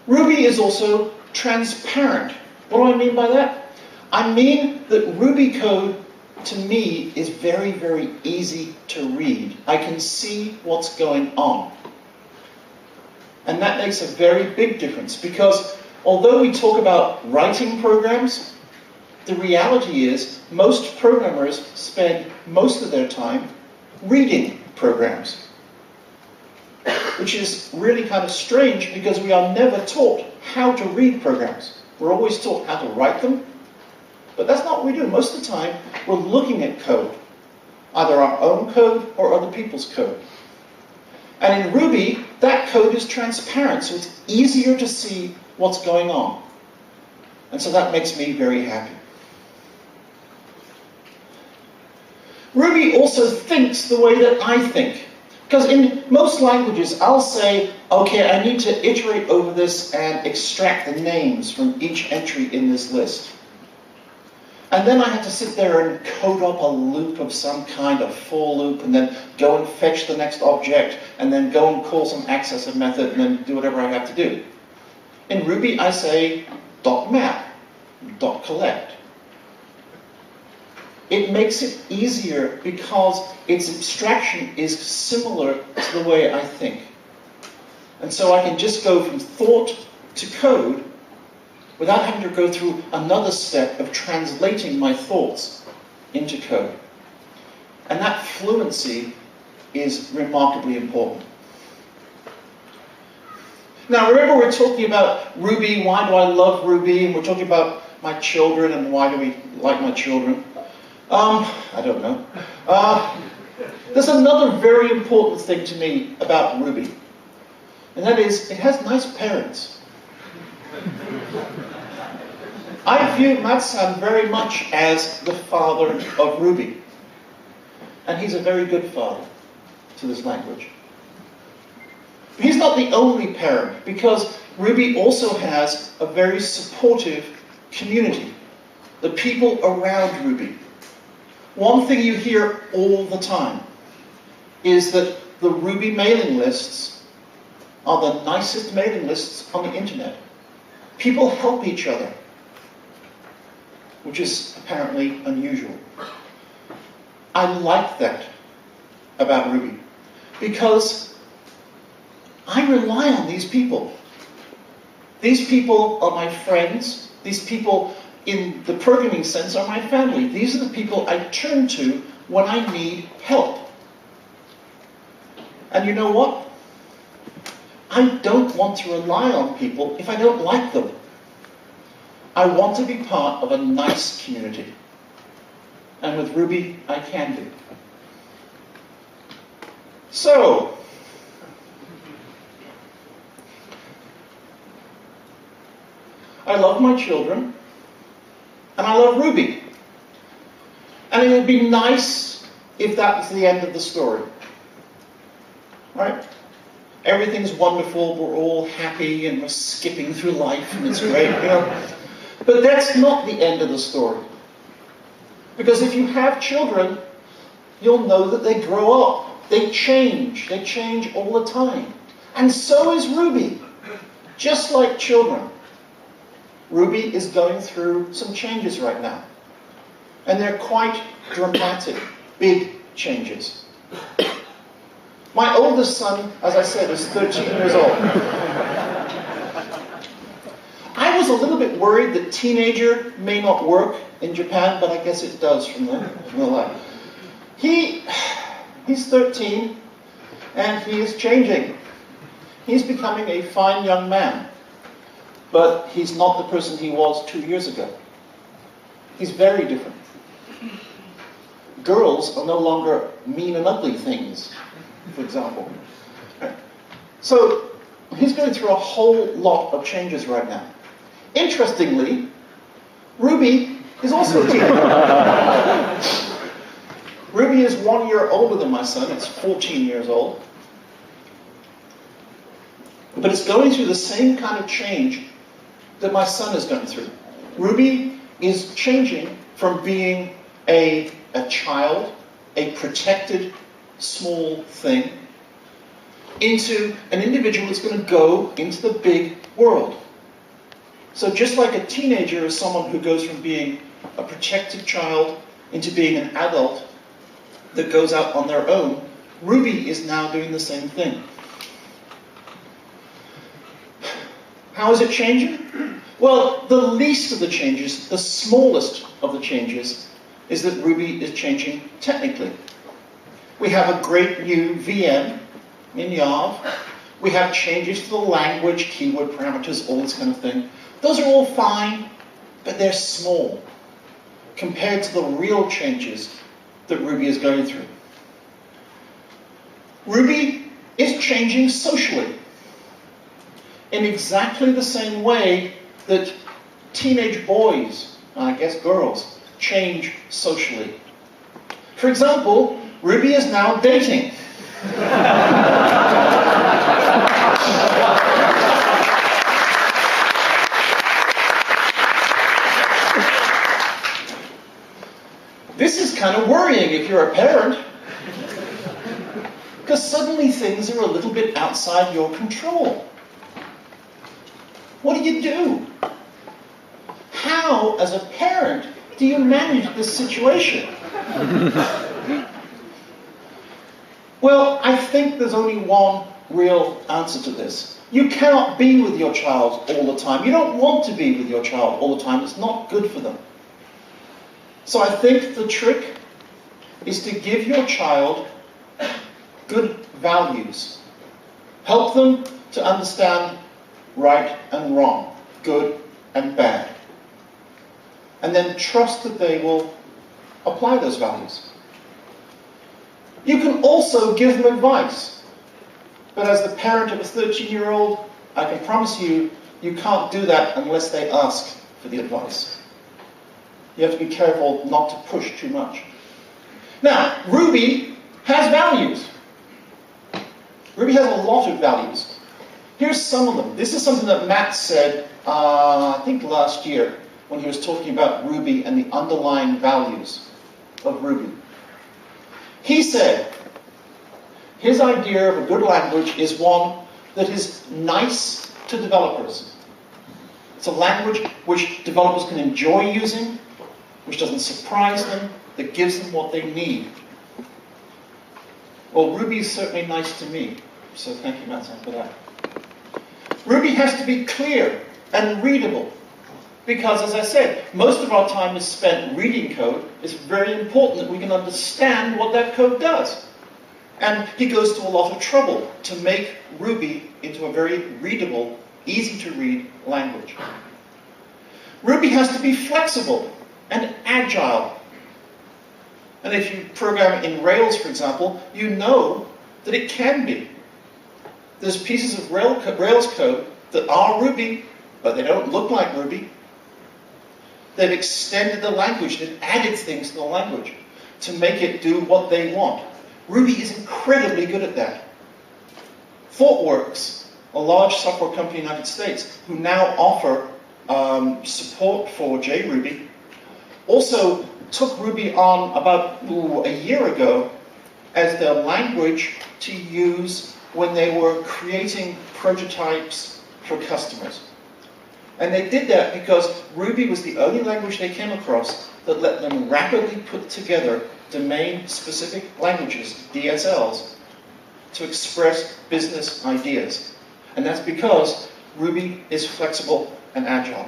Ruby is also transparent. What do I mean by that? I mean that Ruby code, to me, is very, very easy to read. I can see what's going on. And that makes a very big difference, because although we talk about writing programs, the reality is most programmers spend most of their time reading programs. Which is really kind of strange, because we are never taught how to read programs. We're always taught how to write them, but that's not what we do. Most of the time, we're looking at code, either our own code or other people's code. And in Ruby, that code is transparent, so it's easier to see what's going on. And so that makes me very happy. Ruby also thinks the way that I think. Because in most languages, I'll say, okay, I need to iterate over this and extract the names from each entry in this list. And then I have to sit there and code up a loop of some kind of for loop, and then go and fetch the next object, and then go and call some accessor method, and then do whatever I have to do. In Ruby, I say .map, .collect. It makes it easier because its abstraction is similar to the way I think. And so I can just go from thought to code without having to go through another step of translating my thoughts into code. And that fluency is remarkably important. Now remember, we're talking about Ruby, why do I love Ruby, and we're talking about my children and why do we like my children. I don't know. There's another very important thing to me about Ruby, and that is it has nice parents. I view Matsan very much as the father of Ruby, and he's a very good father to this language. But he's not the only parent, because Ruby also has a very supportive community, the people around Ruby. One thing you hear all the time is that the Ruby mailing lists are the nicest mailing lists on the internet. People help each other, which is apparently unusual. I like that about Ruby, because I rely on these people. These people are my friends. These people, in the programming sense, are my family. These are the people I turn to when I need help. And you know what? I don't want to rely on people if I don't like them. I want to be part of a nice community. And with Ruby, I can be. So, I love my children, and I love Ruby. And it would be nice if that was the end of the story. Right? Everything's wonderful, we're all happy, and we're skipping through life, and it's great, you know. But that's not the end of the story. Because if you have children, you'll know that they grow up. They change all the time. And so is Ruby. Just like children. Ruby is going through some changes right now. And they're quite dramatic, big changes. My oldest son, as I said, is 13 years old. I was a little bit worried that teenager may not work in Japan, but I guess it does from the life. He's 13, and he is changing. He's becoming a fine young man, but he's not the person he was 2 years ago. He's very different. Girls are no longer mean and ugly things, for example. So he's going through a whole lot of changes right now. Interestingly, Ruby is also a teenager. Ruby is 1 year older than my son. It's 14 years old. But it's going through the same kind of change that my son is going through. Ruby is changing from being a child, a protected small thing, into an individual that's going to go into the big world. So just like a teenager is someone who goes from being a protected child into being an adult that goes out on their own, Ruby is now doing the same thing. How is it changing? Well, the least of the changes, the smallest of the changes, is that Ruby is changing technically. We have a great new VM in Yarv. We have changes to the language, keyword parameters, all this kind of thing. Those are all fine, but they're small compared to the real changes that Ruby is going through. Ruby is changing socially in exactly the same way that teenage boys, I guess girls, change socially. For example, Ruby is now dating. This is kind of worrying if you're a parent, because suddenly things are a little bit outside your control. What do you do? How, as a parent, do you manage this situation? Well, I think there's only one real answer to this. You cannot be with your child all the time. You don't want to be with your child all the time. It's not good for them. So I think the trick is to give your child good values. Help them to understand right and wrong, good and bad. And then trust that they will apply those values. You can also give them advice. But as the parent of a 13-year-old, I can promise you, you can't do that unless they ask for the advice. You have to be careful not to push too much. Now, Ruby has values. Ruby has a lot of values. Here's some of them. This is something that Matt said, I think last year, when he was talking about Ruby and the underlying values of Ruby. He said, his idea of a good language is one that is nice to developers. It's a language which developers can enjoy using, which doesn't surprise them, that gives them what they need. Well, Ruby is certainly nice to me, so thank you, Matt, for that. Ruby has to be clear and readable, because, as I said, most of our time is spent reading code. It's very important that we can understand what that code does. And he goes to a lot of trouble to make Ruby into a very readable, easy-to-read language. Ruby has to be flexible and agile. And if you program in Rails, for example, you know that it can be. There's pieces of Rails code that are Ruby, but they don't look like Ruby. They've extended the language, they've added things to the language to make it do what they want. Ruby is incredibly good at that. ThoughtWorks, a large software company in the United States, who now offer support for JRuby, also took Ruby on about a year ago as their language to use when they were creating prototypes for customers. And they did that because Ruby was the only language they came across that let them rapidly put together domain-specific languages, DSLs, to express business ideas. And that's because Ruby is flexible and agile.